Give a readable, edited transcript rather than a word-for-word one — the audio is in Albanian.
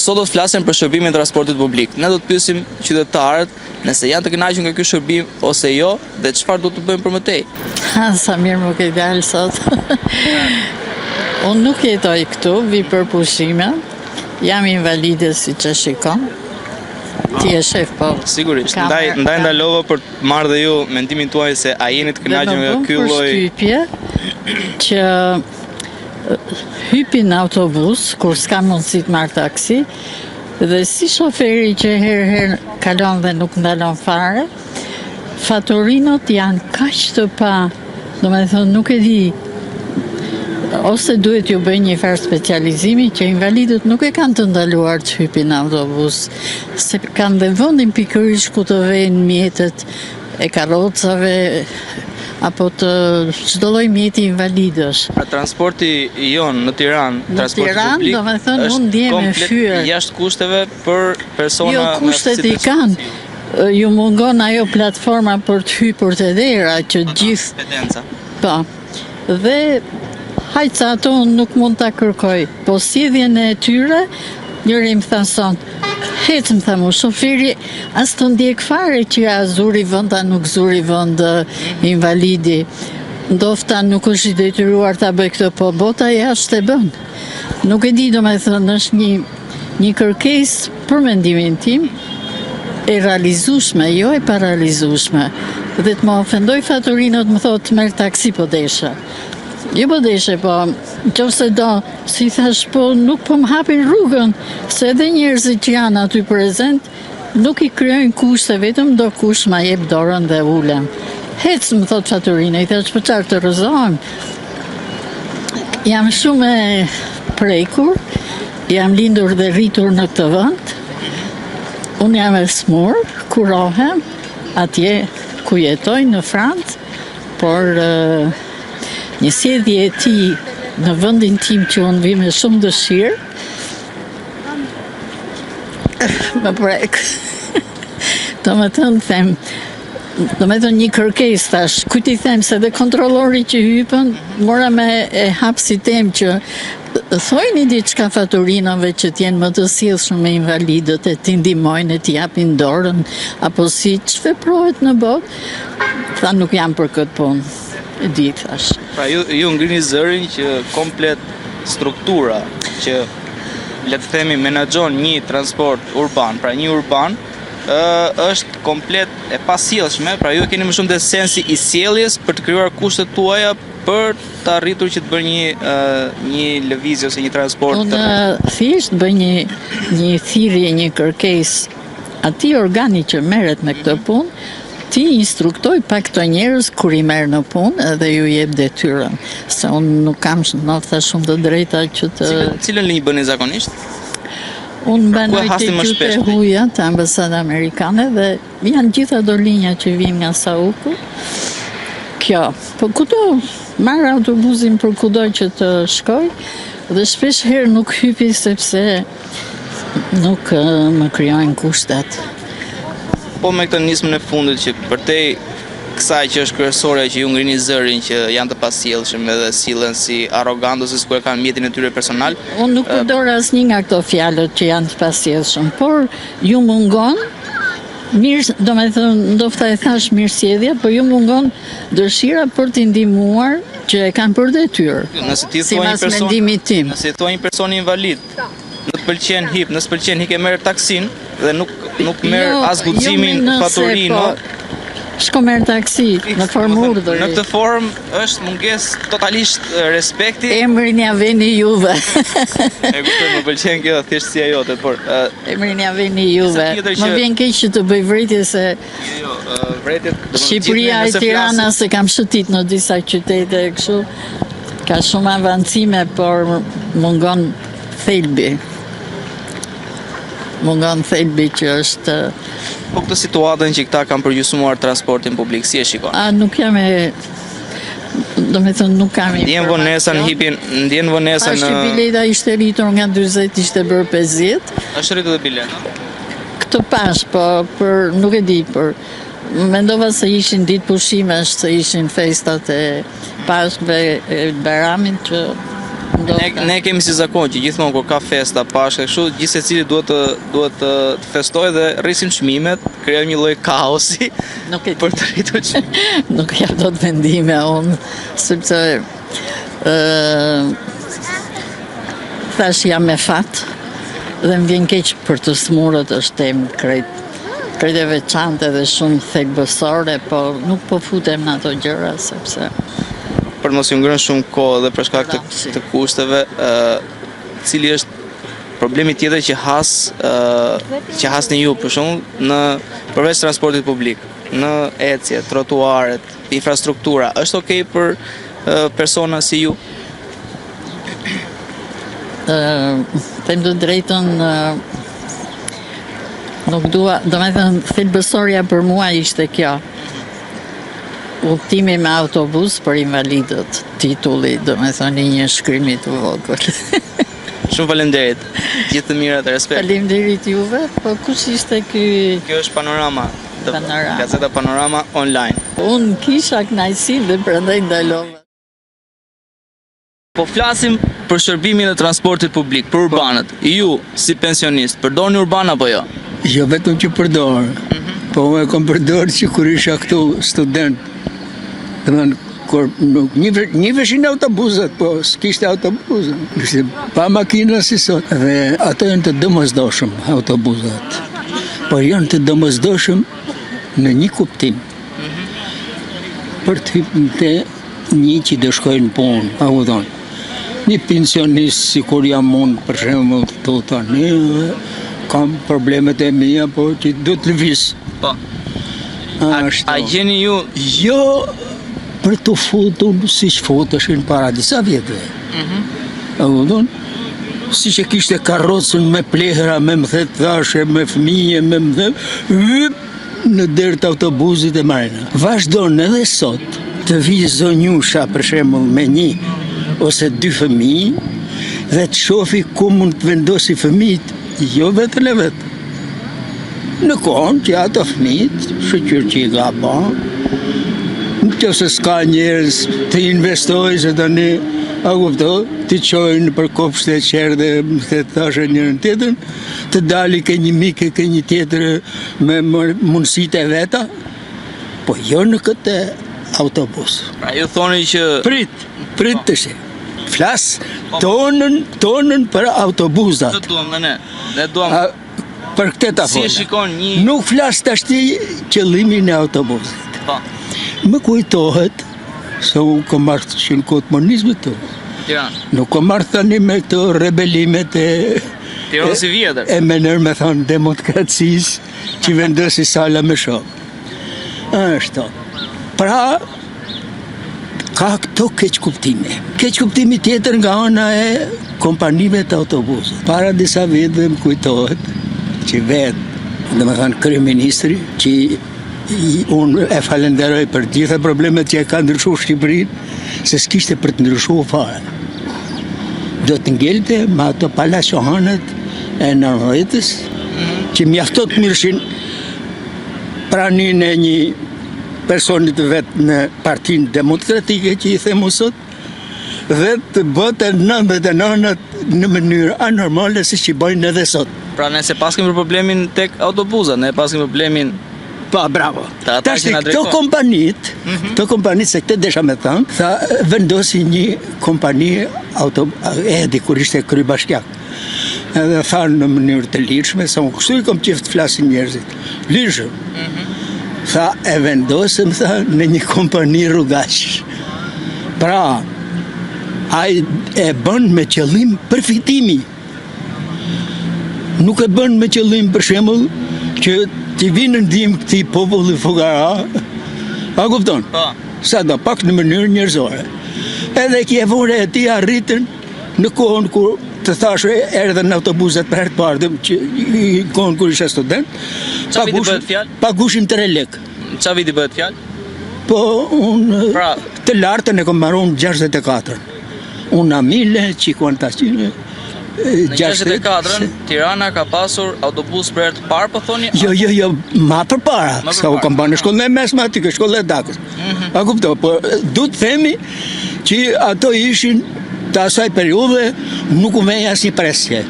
Sot do të flasim për shërbimin e transportit publik. Ne do të pyesim qytetarët nëse janë të kënaqur nga ky shërbim ose jo dhe çfarë do të bëjmë për më tej. Sa mirë më ke dalë sot. Unë nuk jetoj këtu, vi për pushime. Jam invalide siç e shikon. Ti je shef, po. Sigurisht. Ndaj ndalova për të marrë dhe ju mendimin tuaj se a jeni të kënaqur nga ky lloj përshtypje që hypi në autobus kur s'ka mundësi të marr taksi dhe si shoferi që herë kalon dhe nuk ndalon fare, faturinot janë kaq të pa, domethënë nuk e di, ose duhet ju bëj një farë specializimi që invalidët nuk e kanë të ndaluar të hypin në autobus, se kanë dhe vendin pikërisht ku të vejnë mjetet e karrocave apo të çdo lloj mjeti invalidësh. Transporti jon në Tiranë, transporti publik, domethënë unë ndjem me fyer. Jashtë kushteve për persona jo, kushtet i kanë. Ju mungon ajo platforma për të hyrë te dera që gjithë kompetenca. Po. Dhe hajca ato nuk mund ta kërkoj. Po sjelljen e tyre, njëri më tha son, hecëm thamu, shoferi as të ndjek fare që ja zuri vend, a nuk zuri vend invalidi. Ndofta nuk është i detyruar ta bëj këtë, po bota jashtë e bën. Nuk e di, domethënë është një kërkesë për mendimin tim e realizueshme, jo e paralizueshme. Dhe të më ofendoj faturinat, më thotë merr taksi po desha. Jo po deshe, po nëse do, si thash, po nuk po më hapin rrugën, se edhe njerëzit që janë aty prezent nuk i krijojnë kushte, vetëm do kush ma jep dorën dhe ulem. Hec, më thot faturina, i thash për çfarë të rrëzohem. Jam shumë e prekur, jam lindur dhe rritur në këtë vend. Unë jam e smur, kurohem atje ku jetoj në Francë, por një sjellje e tij në vendin tim që unë vi me shumë dëshirë, më prek. Domethënë një kërkesë tash, kujt i them se dhe kontrollori që hypën, mora me e hap si tem që thojni diçka faturinave që t'jenë më të sjellshëm me invalidët e t'i ndihmojnë e t'i japin dorën, apo si ç'veprohet në botë, tha nuk jam për këtë punë. E di, thash. Pra ju ngrini zërin që komplet struktura që le të themi menaxhon një transport urban, pra një urban është komplet e pasjellshme, pra ju keni më shumë te sensi i sjelljes për të krijuar kushtet tuaja për të arritur që të bëni një lëvizje ose një transport. Unë thjesht bëj një thirrje, një kërkesë atij organi që merret me këtë punë, ti instruktoj pak këto njerëz kur i merr në punë dhe ju jep detyrën, se unë nuk kam shumë të drejta që të... Cilën linjë bëni zakonisht? Unë banoj të qytet e huja të ambasadë amerikane dhe janë gjitha do linja që vijnë nga Sauku. Kjo, po kudo marr autobusin për kudo që të shkoj dhe shpesh herë nuk hypi sepse nuk më krijojnë kushtet. Po me këtë nismën e fundit që përtej kësaj që është kryesorja që ju ngrini zërin që janë të pasjellshëm edhe sillen si arrogant ose sikur kanë mjetin e tyre personal. Unë nuk përdor asnjë nga këto fjalët që janë të pasjellshëm, por ju mungon mirë, domethënë ndofta e thash mirësjellje, po ju mungon dëshira për t'i ndihmuar që e kanë për detyrë. Nëse ti thua një person, nëse thua një person invalid, nuk të pëlqen hip, nëse pëlqen hip e merr taksin dhe nuk merr as guximin faturinor. Shko merr taksi në formë urdhëri. Në këtë formë është mungesë totalisht respekti. Emrin ja veni juve. E kuptoj, më pëlqen kjo thjeshtësia jote, por emrin ja veni juve. Më vjen keq që të bëj vretje se vretjet Shqipëria e Tirana se kam shëtit në disa qytete e kështu. Ka shumë avancime, por mungon thelbi. Mungon thelbi që është... Po këtë situatën që këta kanë përgjysmuar transportin publik, si e shikon? Nuk jam e... domethënë nuk kam i... Ndjen vonesa në... bileta ishte rritur nga 40, ishte bërë 50. Është rritur dhe bileta? Këtë pash, po, për nuk e di, për... Mendova se ishin ditë pushimesh, se ishin festat e Pashkëve e Bayramit që ndoshta. Ne kemi si zakon që gjithmonë kur ka festa, pashkë kështu, gjithsecili duhet të festojë dhe rrisim çmimet, krijojmë një lloj kaosi për të rritur çmimet. Nuk jap dot vendime unë, sepse thash jam me fat dhe më vjen keq për të smurët, është temë krejt e veçante dhe shumë thelbësore, po nuk po futem në ato gjëra sepse për mos ju ngrënë shumë kohë dhe për shkak të kushteve, cili është problemi tjetër që hasni ju, për shembull, përveç transportit publik, në ecje, trotuaret, infrastruktura, është okay për persona si ju? Them të drejtën, nuk dua, domethënë thelbësoria për mua ishte kjo. Udhtimi me autobus për invalidët, titulli, domethënë një shkrimi të vogël. Shumë faleminderit. Gjithë të mirat e respekt. Faleminderit juve, po kush ishte ky? Kjo është Panorama. Gazeta Panorama online. Unë kisha kënaqësi dhe prandaj ndalova. Po flasim për shërbimin e transportit publik, për urbanët. Ju, si pensionist, përdorni urban apo jo? Jo vetëm që përdor, po e kam përdor që kur isha këtu student. Domethënë kur nuk niveshin autobusat, po s'kishte autobus. Ishte pa makina si sot. Dhe ato janë të domosdoshëm autobusat. Po janë të domosdoshëm në një kuptim. Për të një që do shkojnë punë, a u thonë. Një pensionist si kur jam unë, për shembull, këtu tani, kam problemet e mia, po që do të lëviz. Po. A gjeni ju? Jo për të futur si që futeshin para disa vjetëve. A u thonë, si që kishte karrocën me plehra, me mthet thashe, me fëmije, me mthet, në derë të autobusit e marina. Vazhdon edhe sot të vi zonjusha, për shembull, me një ose dy fëmijë dhe të shofi ku mund të vendosi fëmijët, jo vetën e vetë. Në kohën që ato fëmijët, shoqër që i ka ba, nëse s'ka njerëz të investojë se tani, a kupto, të qojnë për kopshte e qerë dhe të thashe njërën tjetër, të dali ke një mike, ke një tjetër me mundësit e veta, po jo në këtë autobus. Pra ju thoni që... Prit të shi. Flas tonën për autobusat. Të duam dhe ne. Ne duam... Për këtë ta si e shikon një... Nuk flas të ashti qëllimin e autobusit. Po. Më kujtohet, se unë kom marrë që në komunizmit të. Tiranë. Nuk kom marrë tani me këto rebelimet e... Tiranë si vjetër. E menër me thonë demokracis që vendosi sala me shok. Ashtu. Pra, ka këto keq kuptime. Keq kuptimi tjetër nga ana e kompanive të autobusit. Para disa vitëve më kujtohet që vetë, dhe me thënë kryeministri, që unë e falenderoj për gjitha problemet që e ka ndryshu Shqipërinë, se s'kishte për të ndryshu fare. Do të ngelte me ato palaqohanët e nërëjtës, që mjaftot mirëshin pranin e një personit vetë në Partinë Demokratike që i themu sot, dhe të bote 99 në mënyrë anormale si që bojnë edhe sot. Pra ne se paskim për problemin tek autobuzat, ne paskim problemin... Pa, bravo. Këto kompanit, se këtë desha me thënë, tha vendosi një kompani edhi kur ishte krybashkjak. Edhe tha në mënyrë të lirshme, sa unë kështu i kom qef të flasin njerëzit. Lirshme. Tha e vendosëm, tha, në një kompani rrugash. Pra, ai e bën me qëllim përfitimi. Nuk e bën me qëllim për shembull që t'i vinë ndihmë këtij populli fugara. A kupton? Po. Sa do pak në mënyrë njerëzore. Edhe kjevore e tij arritën në kohën kur të thashë erdhën autobuset për herë të parë, që në kohën kur isha student. Çfarë viti bëhet fjalë? Pagushim 3 lekë. Çfarë viti bëhet fjalë? Po unë pra, të lartën e kam marrën 64. Unë amile që kuantacione. Në 64-ën, Tirana ka pasur autobus për herë të parë, po thoni? Jo, ma për para. Sa u kam bërë në shkollën e mesme aty, shkollën e Dakës. A kupto, po du të themi që ato ishin të asaj periudhe nuk u vej asnjë presje.